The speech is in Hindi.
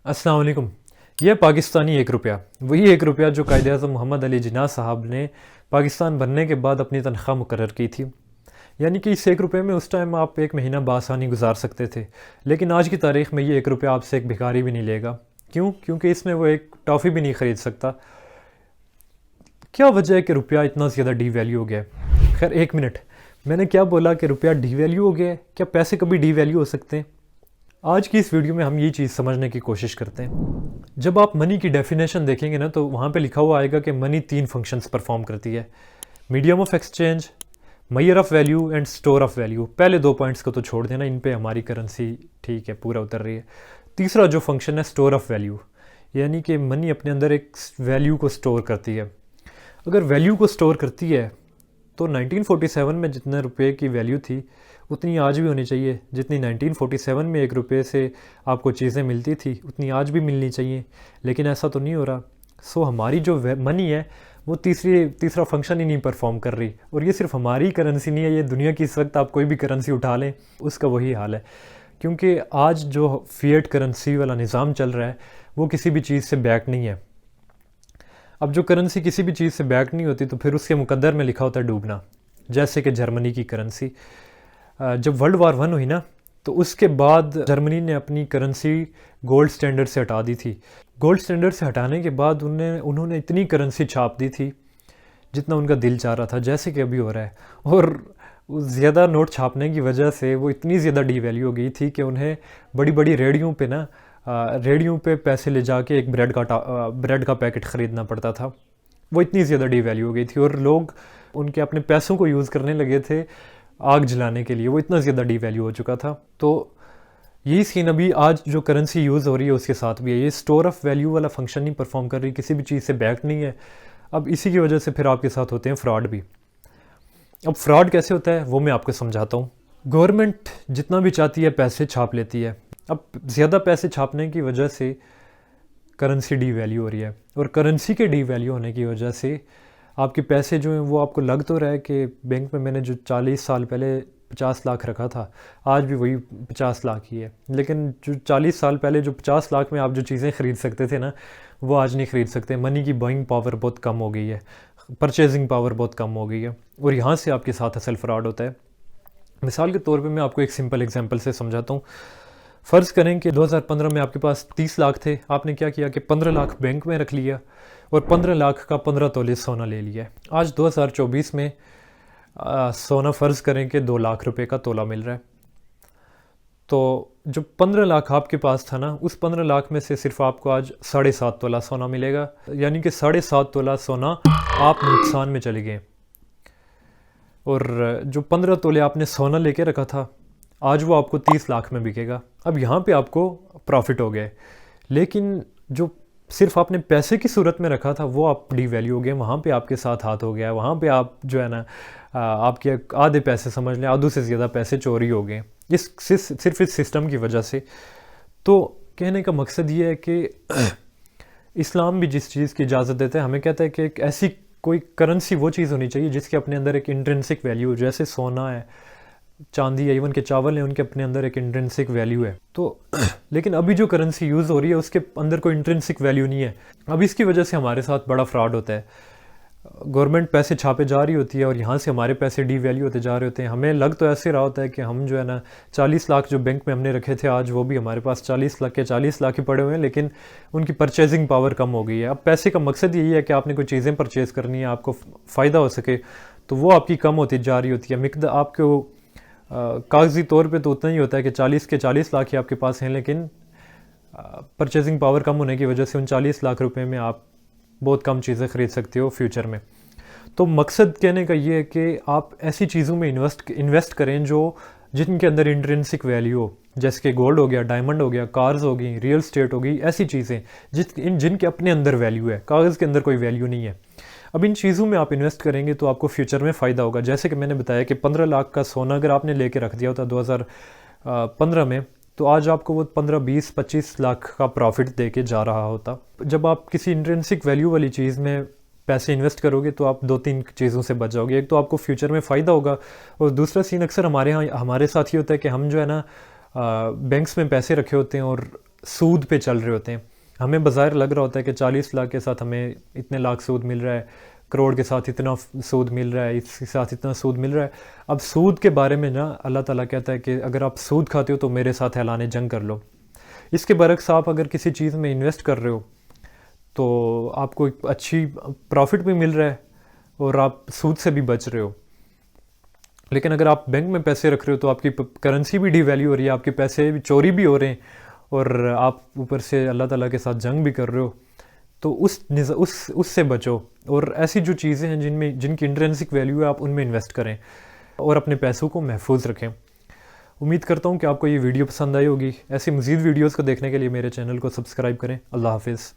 अस्सलाम वालेकुम। यह पाकिस्तानी एक रुपया, वही एक रुपया जो कायदे आज़म मोहम्मद अली जिन्ना साहब ने पाकिस्तान बनने के बाद अपनी तनख्वाह मुकर्रर की थी। यानी कि इस एक रुपये में उस टाइम आप एक महीना बासानी गुजार सकते थे, लेकिन आज की तारीख़ में ये एक रुपया आपसे एक भिखारी भी नहीं लेगा। क्यों? क्योंकि इसमें वो एक टॉफ़ी भी नहीं ख़रीद सकता। क्या वजह है कि रुपया इतना ज़्यादा डी वैल्यू हो गया है? खैर, एक मिनट, मैंने क्या बोला कि रुपया डी वैल्यू हो गया है? क्या पैसे कभी डी वैल्यू हो सकते हैं? आज की इस वीडियो में हम ये चीज़ समझने की कोशिश करते हैं। जब आप मनी की डेफिनेशन देखेंगे ना, तो वहाँ पे लिखा हुआ आएगा कि मनी 3 फंक्शंस परफॉर्म करती है: medium of exchange, measure of value and store of value. पहले 2 पॉइंट्स को तो छोड़ देना, इन पे हमारी करेंसी ठीक है पूरा उतर रही है। तीसरा जो फंक्शन है स्टोर ऑफ वैल्यू, यानी कि मनी अपने अंदर एक वैल्यू को स्टोर करती है। अगर वैल्यू को स्टोर करती है तो 1947 में जितने रुपए की वैल्यू थी उतनी आज भी होनी चाहिए। जितनी 1947 में एक रुपये से आपको चीज़ें मिलती थी उतनी आज भी मिलनी चाहिए, लेकिन ऐसा तो नहीं हो रहा। सो हमारी जो मनी है वो तीसरा फंक्शन ही नहीं परफॉर्म कर रही। और ये सिर्फ हमारी करेंसी नहीं है, ये दुनिया की इस वक्त आप कोई भी करेंसी उठा लें उसका वही हाल है। क्योंकि आज जो फिएट करेंसी वाला निज़ाम चल रहा है वो किसी भी चीज़ से बैक नहीं है। अब जो करेंसी किसी भी चीज़ से बैक नहीं होती तो फिर उसके मुकद्दर में लिखा होता है डूबना। जैसे कि जर्मनी की करेंसी, जब वर्ल्ड वार 1 हुई ना, तो उसके बाद जर्मनी ने अपनी करेंसी गोल्ड स्टैंडर्ड से हटा दी थी। गोल्ड स्टैंडर्ड से हटाने के बाद उन्होंने इतनी करेंसी छाप दी थी जितना उनका दिल चाह रहा था, जैसे कि अभी हो रहा है। और ज़्यादा नोट छापने की वजह से वो इतनी ज़्यादा डी वैल्यू हो गई थी कि उन्हें बड़ी बड़ी रेडियो पे पैसे ले जाके एक ब्रेड का पैकेट ख़रीदना पड़ता था। वो इतनी ज़्यादा डी वैल्यू हो गई थी और लोग उनके अपने पैसों को यूज़ करने लगे थे आग जलाने के लिए। वो इतना ज़्यादा डी वैल्यू हो चुका था। तो यही सीन अभी आज जो करेंसी यूज़ हो रही है उसके साथ भी है। ये स्टोर ऑफ वैल्यू वाला फंक्शन नहीं परफॉर्म कर रही, किसी भी चीज़ से बैक नहीं है। अब इसी की वजह से फिर आपके साथ होते हैं फ्रॉड भी। अब फ्रॉड कैसे होता है वो मैं आपको समझाता हूँ। गवर्नमेंट जितना भी चाहती है पैसे छाप लेती है। अब ज़्यादा पैसे छापने की वजह से करेंसी डी वैल्यू हो रही है, और करेंसी के डी वैल्यू होने की वजह से आपके पैसे जो हैं वो आपको लग तो रहा है कि बैंक में मैंने जो 40 साल पहले 50 लाख रखा था आज भी वही 50 लाख ही है। लेकिन जो 40 साल पहले जो 50 लाख में आप जो चीज़ें ख़रीद सकते थे ना, वो आज नहीं ख़रीद सकते। मनी की बाइंग पावर बहुत कम हो गई है, परचेजिंग पावर बहुत कम हो गई है, और यहाँ से आपके साथ असल फ्रॉड होता है। मिसाल के तौर पे मैं आपको एक सिंपल एग्जांपल से समझाता हूँ। फ़र्ज़ करें कि 2015 में आपके पास 30 लाख थे। आपने क्या किया कि 15 लाख बैंक में रख लिया और 15 लाख का 15 तोले सोना ले लिया। आज 2024 में सोना फ़र्ज़ करें कि 2 लाख रुपए का तोला मिल रहा है। तो जो 15 लाख आपके पास था ना, उस 15 लाख में से सिर्फ आपको आज 7.5 तोला सोना मिलेगा। यानी कि 7.5 तोला सोना आप नुकसान में चले गए। और जो 15 तोले आपने सोना लेके रखा था आज वो आपको 30 लाख में बिकेगा। अब यहाँ पे आपको प्रॉफिट हो गया, लेकिन जो सिर्फ आपने पैसे की सूरत में रखा था वो आप डी वैल्यू हो गए। वहाँ पे आपके साथ हाथ हो गया, वहाँ पे आप जो है ना आपके आधे पैसे समझ लें, आधों से ज़्यादा पैसे चोरी हो गए सिर्फ इस सिस्टम की वजह से। तो कहने का मकसद ये है कि इस्लाम भी जिस चीज़ की इजाज़त देता है, हमें कहता है कि एक ऐसी कोई करेंसी वो चीज़ होनी चाहिए जिसके अपने अंदर एक इंट्रिंसिक वैल्यू, जैसे सोना है, चांदी है, इवन के चावल है, उनके अपने अंदर एक इंट्रिंसिक वैल्यू है। तो लेकिन अभी जो करेंसी यूज़ हो रही है उसके अंदर कोई इंट्रिंसिक वैल्यू नहीं है। अब इसकी वजह से हमारे साथ बड़ा फ्रॉड होता है। गवर्नमेंट पैसे छापे जा रही होती है और यहाँ से हमारे पैसे डी वैल्यू होते जा रहे होते हैं। हमें लग तो ऐसे रहा होता है कि हम जो है ना 40 लाख जो बैंक में हमने रखे थे आज वो भी हमारे पास 40 लाख के 40 लाख ही पड़े हुए हैं, लेकिन उनकी परचेजिंग पावर कम हो गई है। अब पैसे का मकसद यही है कि आपने कोई चीज़ें परचेज़ करनी है, आपको फ़ायदा हो सके, तो वो आपकी कम होती जा रही होती है। मिकदार आपको कागजी तौर पे तो उतना ही होता है कि 40 के 40 लाख ही आपके पास हैं, लेकिन परचेजिंग पावर कम होने की वजह से उन 40 लाख रुपए में आप बहुत कम चीज़ें ख़रीद सकते हो फ्यूचर में। तो मकसद कहने का ये है कि आप ऐसी चीज़ों में इन्वेस्ट करें जिनके अंदर इंट्रिंसिक वैल्यू हो, जैसे कि गोल्ड हो गया, डायमंड हो गया, कार्स हो गई, रियल स्टेट हो गई, ऐसी चीज़ें जिनके अपने अंदर वैल्यू है, कागज़ के अंदर कोई वैल्यू नहीं है। अब इन चीज़ों में आप इन्वेस्ट करेंगे तो आपको फ्यूचर में फ़ायदा होगा। जैसे कि मैंने बताया कि 15 लाख का सोना अगर आपने लेके रख दिया होता 2015 में, तो आज आपको वो 15, 20, 25 लाख का प्रॉफिट दे के जा रहा होता। जब आप किसी इंट्रिंसिक वैल्यू वाली चीज़ में पैसे इन्वेस्ट करोगे तो आप 2-3 चीज़ों से बच जाओगे। एक तो आपको फ्यूचर में फ़ायदा होगा, और दूसरा सीन अक्सर हमारे साथ ही होता है कि हम जो है ना बैंक्स में पैसे रखे होते हैं और सूद पे चल रहे होते हैं। हमें बाज़ाहिर लग रहा होता है कि 40 लाख के साथ हमें इतने लाख सूद मिल रहा है, करोड़ के साथ इतना सूद मिल रहा है, इसके साथ इतना सूद मिल रहा है। अब सूद के बारे में ना अल्लाह ताला कहता है कि अगर आप सूद खाते हो तो मेरे साथ ऐलान जंग कर लो। इसके बरक्स आप अगर किसी चीज़ में इन्वेस्ट कर रहे हो तो आपको एक अच्छी प्रॉफिट भी मिल रहा है और आप सूद से भी बच रहे हो। लेकिन अगर आप बैंक में पैसे रख रहे हो तो आपकी करेंसी भी डिवैल्यू हो रही है, आपके पैसे भी चोरी भी हो रहे हैं और आप ऊपर से अल्लाह ताला के साथ जंग भी कर रहे हो। तो उससे बचो और ऐसी जो चीज़ें हैं जिनकी इंट्रिंसिक वैल्यू है आप उनमें इन्वेस्ट करें और अपने पैसों को महफूज रखें। उम्मीद करता हूँ कि आपको ये वीडियो पसंद आई होगी। ऐसी मज़ीद वीडियोज़ को देखने के लिए मेरे चैनल को सब्सक्राइब करें। अल्लाह हाफिज़।